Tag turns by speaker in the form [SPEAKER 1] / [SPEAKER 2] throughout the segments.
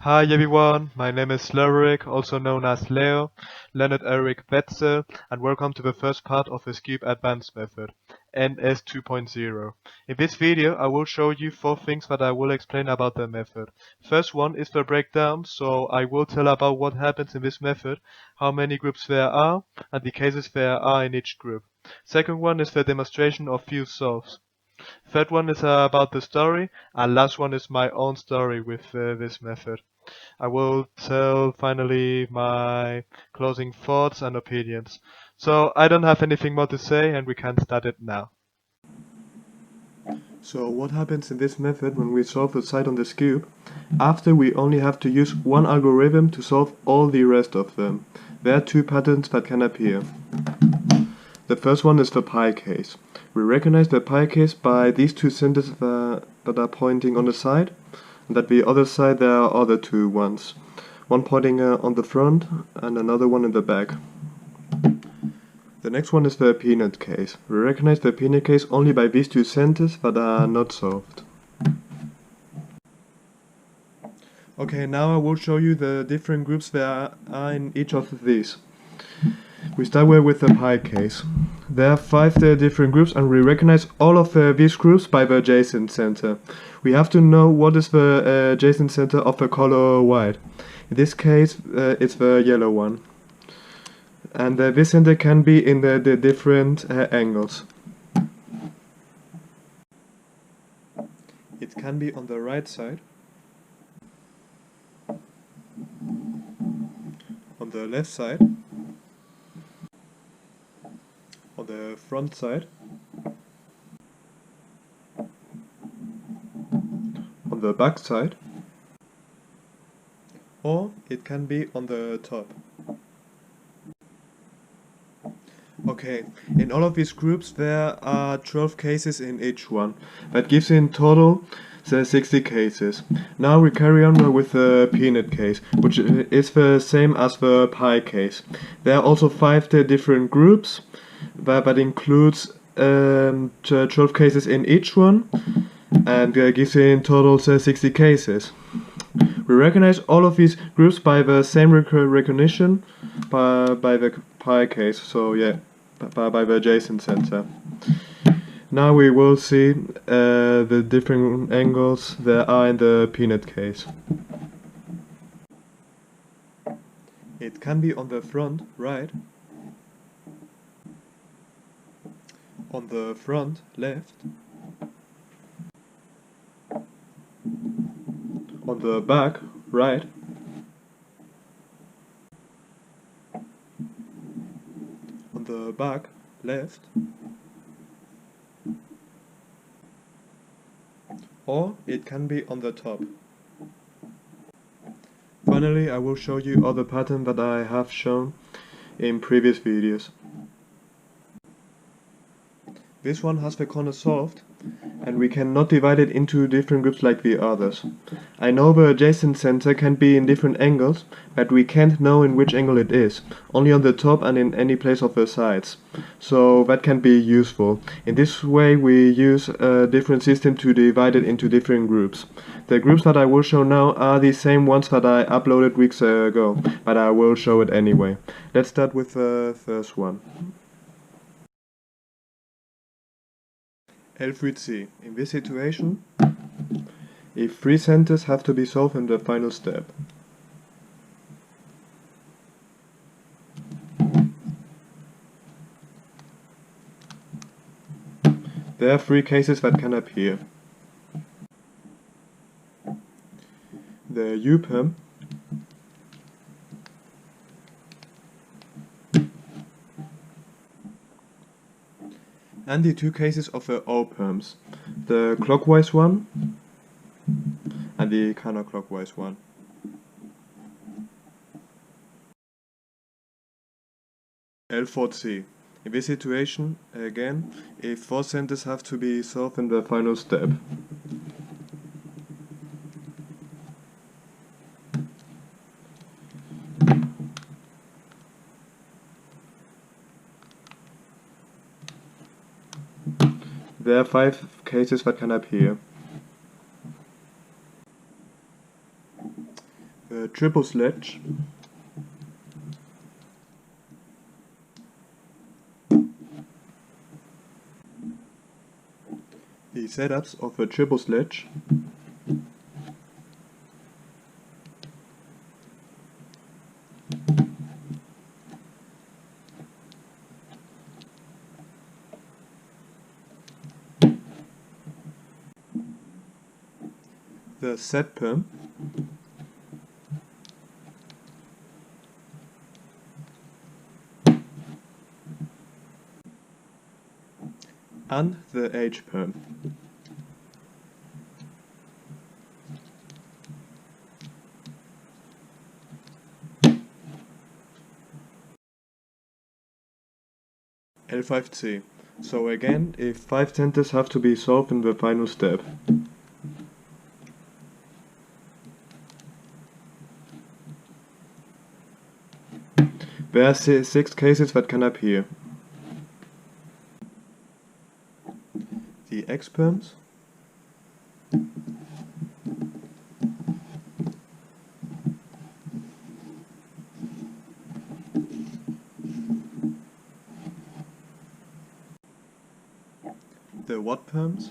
[SPEAKER 1] Hi everyone, my name is Lerick, also known as Leo, Leonard Eric Betzel, and welcome to the first part of the Skewb Advanced method, NS 2.0. In this video I will show you 4 things that I will explain about the method. First one is the breakdown, so I will tell about what happens in this method, how many groups there are, and the cases there are in each group. Second one is the demonstration of few solves. Third one is about the story, and last one is my own story with this method. I will tell finally my closing thoughts and opinions. So I don't have anything more to say and we can start it now. So what happens in this method when we solve a side on the Skewb? After we only have to use one algorithm to solve all the rest of them. There are 2 patterns that can appear. The first one is the pi case. We recognize the pi case by these 2 sentences that are pointing on the side, and at the other side there are other 2 ones. One pointing on the front and another one in the back. The next one is the peanut case. We recognize the peanut case only by these 2 sentences that are not solved. Okay, now I will show you the different groups there are in each of these. We start with the pi case. There are 5 different groups and we recognize all of these groups by the adjacent center. We have to know what is the adjacent center of the color white. In this case it's the yellow one. And this center can be in the different angles. It can be on the right side, on the left side, on the front side, on the back side, or it can be on the top. Okay, in all of these groups there are 12 cases in each one. That gives in total 60 cases. Now we carry on with the peanut case, which is the same as the pi case. There are also 5 different groups, that includes 12 cases in each one, and gives in total 60 cases. We recognize all of these groups by the same recognition, by the pi case, so yeah, by the adjacent center. Now we will see the different angles there are in the peanut case. It can be on the front right, on the front left, on the back right, on the back left, or it can be on the top. Finally, I will show you all the patterns that I have shown in previous videos. This one has the corner solved, and we cannot divide it into different groups like the others. I know the adjacent center can be in different angles, but we can't know in which angle it is, only on the top and in any place of the sides. So that can be useful. In this way we use a different system to divide it into different groups. The groups that I will show now are the same ones that I uploaded weeks ago, but I will show it anyway. Let's start with the first one. L3C. In this situation, if 3 sentences have to be solved in the final step. There are 3 cases that can appear. The U-perm, and the 2 cases of the O-perms, the clockwise one and the counterclockwise one. L4C. In this situation, again, if 4 sentences have to be solved in the final step. There are 5 cases that can appear. a triple sledge. The setups of a triple sledge. The set perm. And the H perm. L5C. So again, if 5 centers have to be solved in the final step. There are 6 cases that can appear. The X perms. The what perms.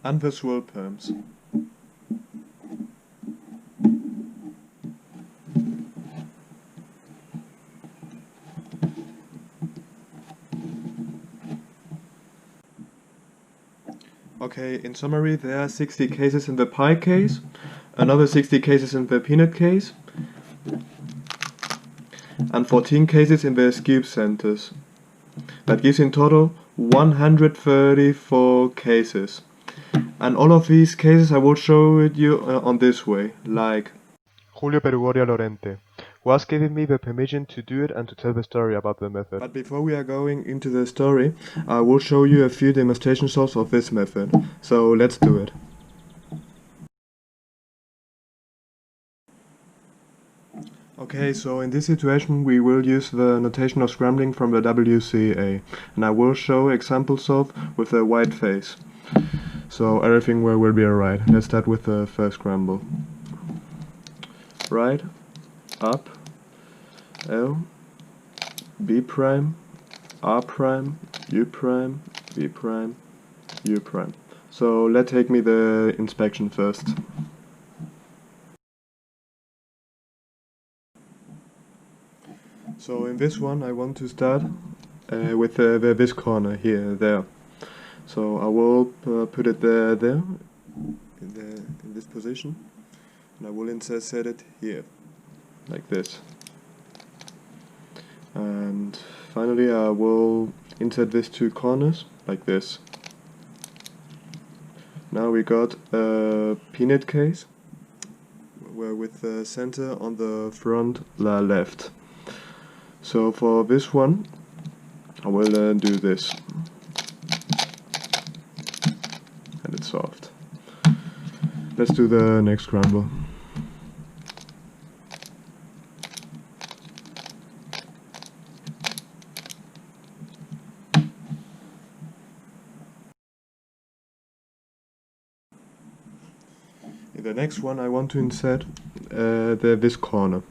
[SPEAKER 1] And the swirl perms. Okay, in summary, there are 60 cases in the pie case, another 60 cases in the peanut case, and 14 cases in the Skewb centers. That gives in total 134 cases. And all of these cases I will show you on this way, like Julio Lorente was giving me the permission to do it and to tell the story about the method. But before we are going into the story, I will show you a few demonstration solves of this method. So let's do it. Okay, so in this situation we will use the notation of scrambling from the WCA, and I will show example solve with a white face. So everything will be alright. Let's start with the first scramble. Right, up, L, B prime, R prime, U prime, B prime, U prime. So let's take me the inspection first. So in this one I want to start with this corner here, there. So I will put it there, in this position, and I will insert it here, like this. And finally I will insert these 2 corners, like this. Now we got a peanut case, where with the center on the front left. So for this one, I will do this. And it's solved. Let's do the next scramble. In the next one I want to insert this corner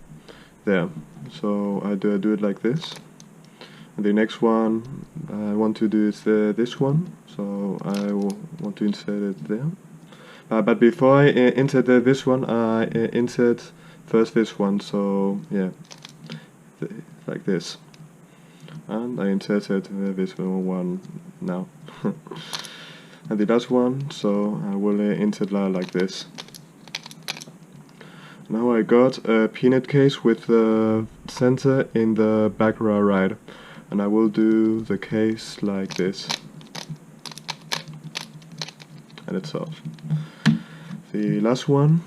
[SPEAKER 1] there. So I do it like this. And the next one I want to do is this one. So I will want to insert it there. But before I insert this one, I insert first this one. So yeah, like this. And I inserted this one now. And the last one, so I will insert like this. Now I got a peanut case with the center in the back right, and I will do the case like this, and it's off. The last one,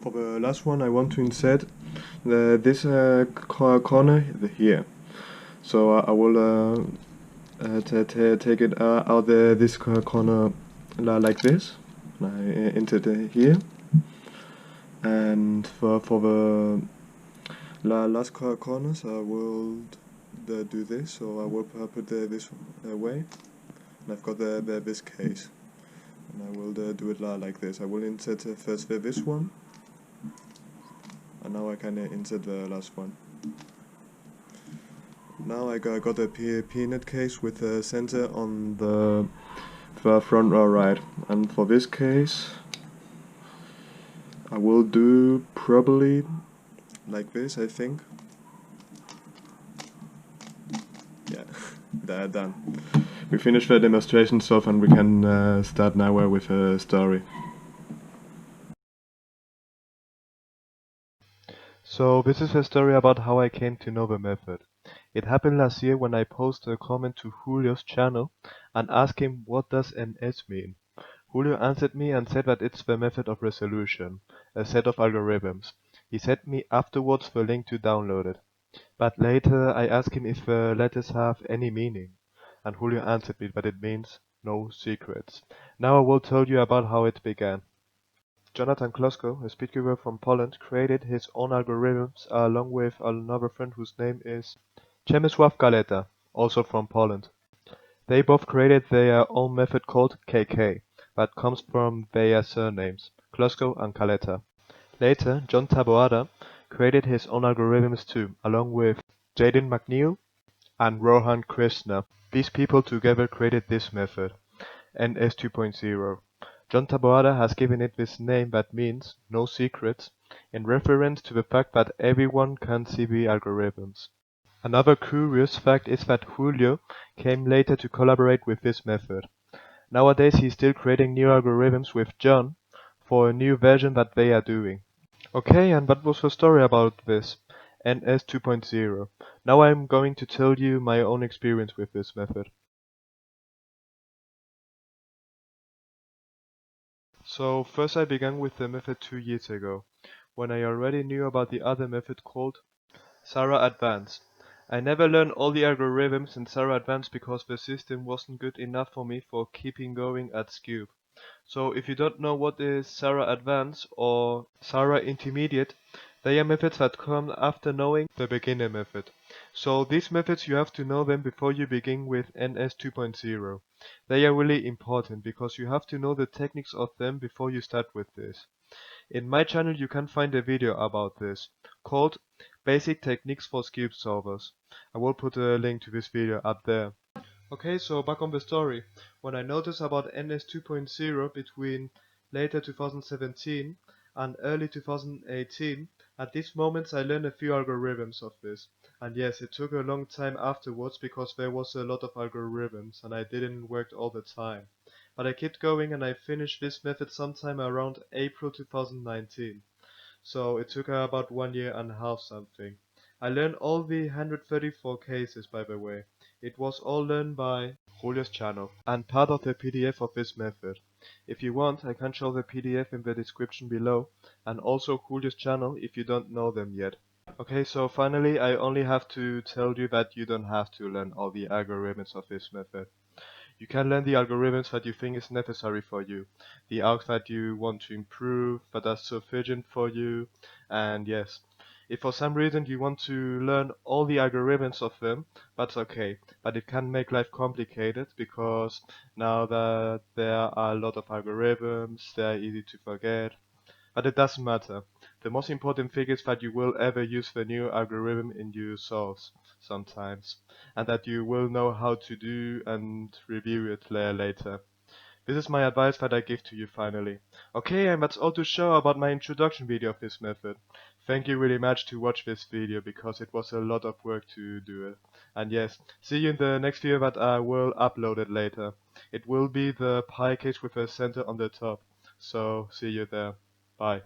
[SPEAKER 1] for the last one I want to insert this corner here. So I will take it out this corner like this. I insert here, and for the last corners I will do this. So I will put this away, and I've got this case, and I will do it like this. I will insert first this one, and now I can insert the last one. Now I got a peanut case with a sensor on the front or right, and for this case I will do probably like this, I think. Yeah, they're done. We finished the demonstration stuff, and we can start now with a story. So this is a story about how I came to know the method. It happened last year when I posted a comment to Julio's channel and asked him what does NS mean. Julio answered me and said that it's the method of resolution, a set of algorithms. He sent me afterwards the link to download it. But later I asked him if the letters have any meaning, and Julio answered me that it means no secrets. Now I will tell you about how it began. Jonathan Klosko, a speedcuber from Poland, created his own algorithms along with another friend whose name is Przemysław Galeta, also from Poland. They both created their own method called KK, that comes from their surnames, Klosko and Galeta. Later, John Taboada created his own algorithms too, along with Jaden McNeil and Rohan Krishna. These people together created this method, NS 2.0. John Taboada has given it this name that means no secrets, in reference to the fact that everyone can see the algorithms. Another curious fact is that Julio came later to collaborate with this method. Nowadays he's still creating new algorithms with John for a new version that they are doing. Okay, and that was the story about this, NS 2.0. Now I'm going to tell you my own experience with this method. So first I began with the method 2 years ago, when I already knew about the other method called Sarah Advanced. I never learned all the algorithms in Sarah Advanced because the system wasn't good enough for me for keeping going at Skewb. So if you don't know what is Sarah Advanced or Sarah Intermediate, they are methods that come after knowing the beginner method. So these methods, you have to know them before you begin with NS 2.0. They are really important because you have to know the techniques of them before you start with this. In my channel you can find a video about this, called Basic Techniques for Skewb Solvers. I will put a link to this video up there. Okay, so back on the story. When I noticed about NS 2.0 between later 2017 and early 2018, at these moments I learned a few algorithms of this. And yes, it took a long time afterwards because there was a lot of algorithms and I didn't work all the time. But I kept going and I finished this method sometime around April 2019. So it took about 1 year and a half something. I learned all the 134 cases, by the way. It was all learned by Julio's channel and part of the PDF of this method. If you want, I can show the PDF in the description below, and also Julio's channel if you don't know them yet. Okay, so finally I only have to tell you that you don't have to learn all the algorithms of this method. You can learn the algorithms that you think is necessary for you, the algs that you want to improve, that are sufficient for you, and yes. If for some reason you want to learn all the algorithms of them, that's okay, but it can make life complicated because now that there are a lot of algorithms, they are easy to forget. But it doesn't matter. The most important thing is that you will ever use the new algorithm in your solves sometimes, and that you will know how to do and review it later. This is my advice that I give to you finally. Okay, and that's all to show about my introduction video of this method. Thank you really much to watch this video because it was a lot of work to do it. And yes, see you in the next video that I will upload it later. It will be the pie case with a center on the top. So see you there. Bye.